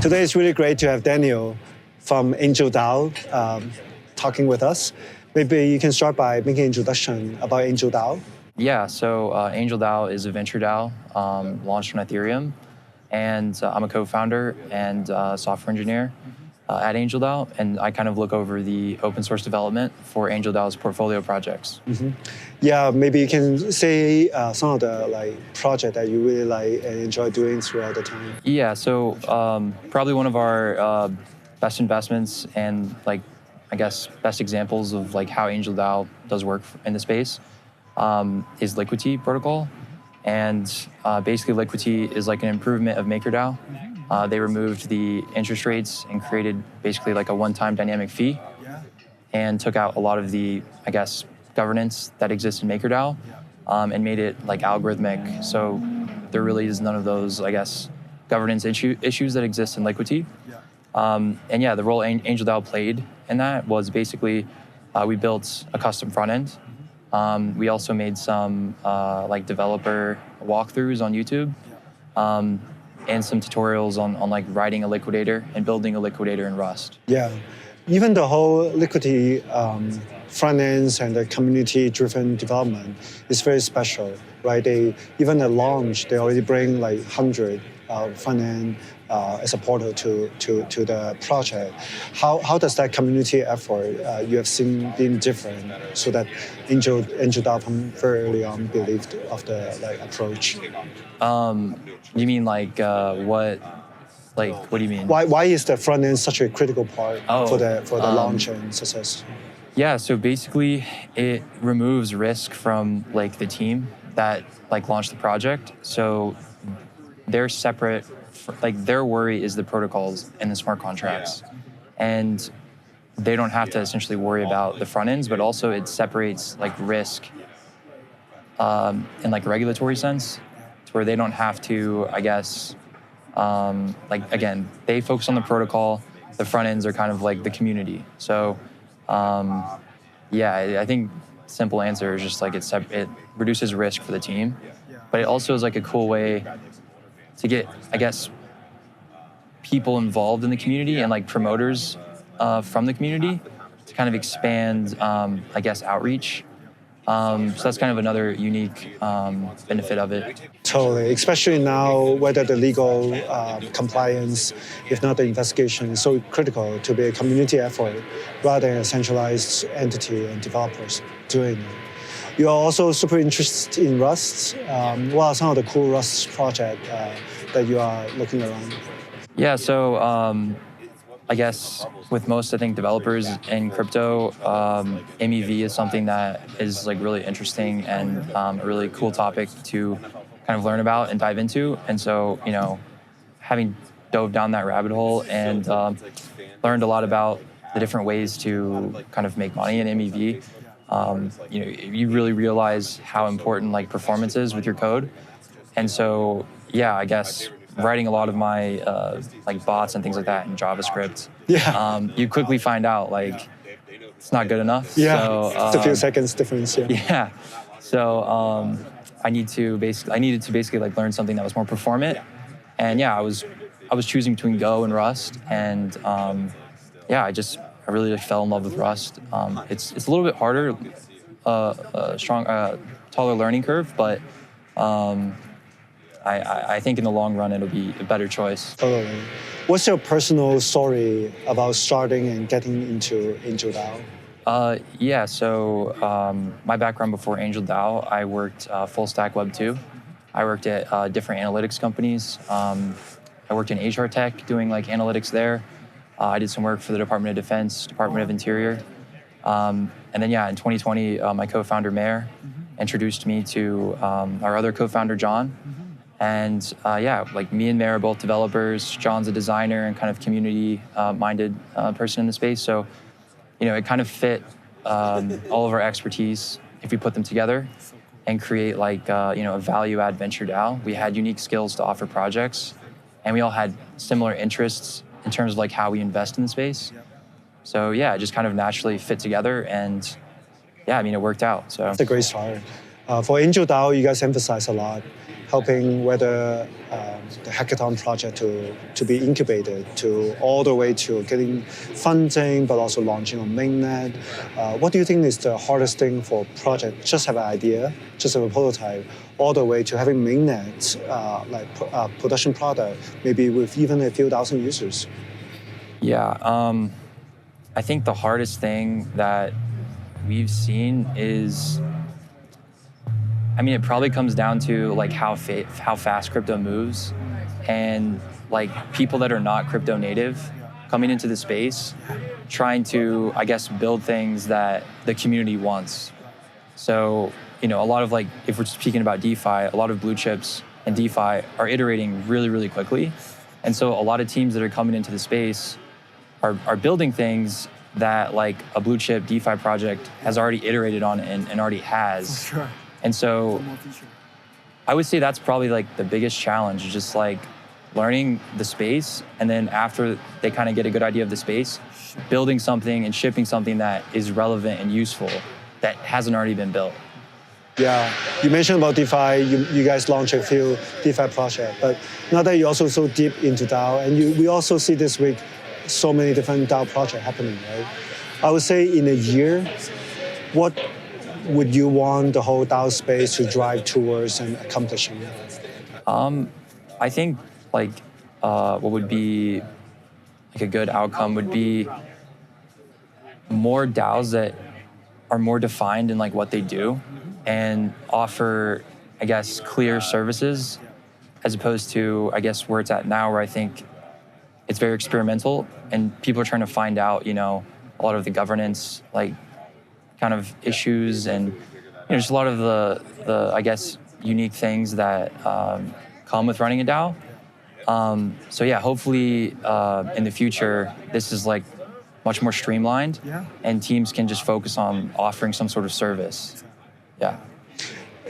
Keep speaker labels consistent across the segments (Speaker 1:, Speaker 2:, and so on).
Speaker 1: Today it's really great to have Daniel from Angel DAO talking with us. Maybe you can start by making an introduction about Angel DAO.
Speaker 2: Yeah, so Angel DAO is a venture DAO launched on Ethereum, and I'm a co-founder and software engineer at Angel DAO, and I kind of look over the open source development for Angel DAO's portfolio projects.
Speaker 1: Mm-hmm. Yeah, maybe you can say some of the project that you really like and enjoy doing throughout the time.
Speaker 2: Yeah, so probably one of our best investments and I guess best examples of how Angel DAO does work in the space is Liquity protocol. And basically Liquity is like an improvement of MakerDAO. They removed the interest rates and created basically like a one-time dynamic fee and took out a lot of the, I guess, governance that exists in MakerDAO and made it algorithmic. So there really is none of those, I guess, governance issues that exist in Liquity. And yeah, the role Angel DAO played in that was basically we built a custom front end. We also made some developer walkthroughs on YouTube and some tutorials on writing a liquidator and building a liquidator in Rust.
Speaker 1: Yeah, even the whole Liquity front ends and the community-driven development is very special, right? Even at launch, they already bring 100 front end as a portal to the project. How does that community effort you have seen being different so that Angel DAO from very early on believed of the approach?
Speaker 2: You mean what do you mean?
Speaker 1: Why is the front end such a critical part for the launch and success?
Speaker 2: Yeah, so basically it removes risk from the team that launched the project. So they're separate. Their worry is the protocols and the smart contracts. And they don't have to essentially worry about the front ends, but also it separates risk in regulatory sense to where they don't have to, I guess, again, they focus on the protocol. The front ends are kind of the community. So yeah, I think simple answer is just it reduces risk for the team, but it also is a cool way to get, I guess, people involved in the community and promoters from the community to kind of expand, I guess, outreach. So that's kind of another unique benefit of it.
Speaker 1: Totally, especially now whether the legal compliance, if not the investigation, is so critical to be a community effort rather than a centralized entity and developers doing it. You are also super interested in Rust. What are some of the cool Rust projects that you are looking around?
Speaker 2: Yeah, so I guess with most, I think, developers in crypto, MEV is something that is really interesting and a really cool topic to kind of learn about and dive into. And so, having dove down that rabbit hole and learned a lot about the different ways to kind of make money in MEV, you really realize how important performance is with your code. And so, yeah, I guess writing a lot of my bots and things like that in JavaScript, you quickly find out it's not good enough.
Speaker 1: Yeah,
Speaker 2: so,
Speaker 1: it's a few seconds difference.
Speaker 2: Yeah. So I needed to basically learn something that was more performant, and yeah, I was choosing between Go and Rust, and yeah, I really fell in love with Rust. It's a little bit harder, taller learning curve, but I think in the long run, it'll be a better choice.
Speaker 1: Totally. What's your personal story about starting and getting into Angel DAO?
Speaker 2: Yeah, so my background before Angel DAO, I worked full stack Web 2. I worked at different analytics companies. I worked in HR tech doing analytics there. I did some work for the Department of Defense, Department of Interior. And then yeah, in 2020, my co-founder Mayor introduced me to our other co-founder John. And yeah, me and Mayor are both developers. John's a designer and kind of community-minded person in the space. So, it kind of fit all of our expertise if we put them together and create a value-add venture DAO. We had unique skills to offer projects, and we all had similar interests in terms of how we invest in the space. So yeah, it just kind of naturally fit together, and yeah, it worked out. So
Speaker 1: it's a great start. For Angel DAO, you guys emphasize a lot, helping whether the hackathon project to be incubated, to all the way to getting funding, but also launching on mainnet. What do you think is the hardest thing for project? Just have an idea, just have a prototype, all the way to having mainnet, production product, maybe with even a few thousand users.
Speaker 2: Yeah, I think the hardest thing that we've seen is, I mean, it probably comes down to like how fast crypto moves, and like people that are not crypto native coming into the space, trying to, I guess, build things that the community wants. So, a lot of like, if we're speaking about DeFi, a lot of blue chips and DeFi are iterating really, really quickly. And so a lot of teams that are coming into the space are building things that like a blue chip DeFi project has already iterated on and already has.
Speaker 3: Sure.
Speaker 2: And so I would say that's probably like the biggest challenge, just like learning the space. And then after they kind of get a good idea of the space, building something and shipping something that is relevant and useful that hasn't already been built.
Speaker 1: Yeah, you mentioned about DeFi, you guys launched a few DeFi projects, but now that you're also so deep into DAO, and we also see this week so many different DAO projects happening, right? I would say in a year, what would you want the whole DAO space to drive towards and accomplishing?
Speaker 2: I think like what would be like a good outcome would be more DAOs that are more defined in like what they do and offer, I guess, clear services, as opposed to, I guess, where it's at now, where I think it's very experimental and people are trying to find out, a lot of the governance, like kind of issues and, just a lot of the I guess, unique things that come with running a DAO. So yeah, hopefully in the future, this is like much more streamlined and teams can just focus on offering some sort of service. Yeah.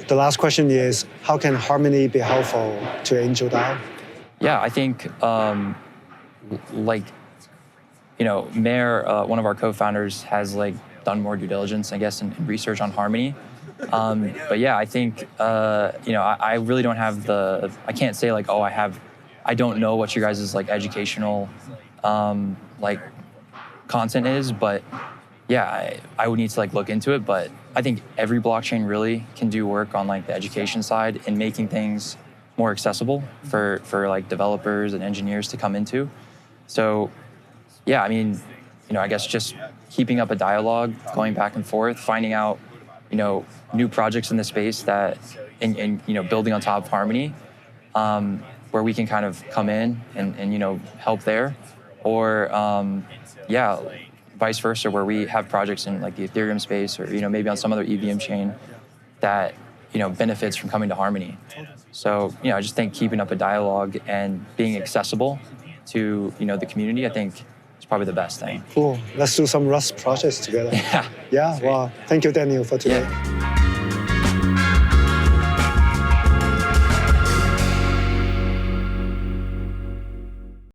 Speaker 1: The last question is, how can Harmony be helpful to Angel DAO?
Speaker 2: Yeah, I think Mayor, one of our co-founders, has like done more due diligence, I guess, and research on Harmony. But yeah, I think I really don't have I can't say like, I don't know what your guys' like educational like content is, but yeah, I would need to like look into it. But I think every blockchain really can do work on like the education side and making things more accessible for like developers and engineers to come into. So yeah, I mean, I guess just keeping up a dialogue, going back and forth, finding out, new projects in the space that, and building on top of Harmony, where we can kind of come in and help there, or vice versa, where we have projects in like the Ethereum space or maybe on some other EVM chain that benefits from coming to Harmony. So I just think keeping up a dialogue and being accessible to the community, I think, is probably the best thing.
Speaker 1: Cool. Let's do some Rust projects together.
Speaker 2: Yeah.
Speaker 1: Yeah. Well, thank you, Daniel, for today.
Speaker 2: Yeah.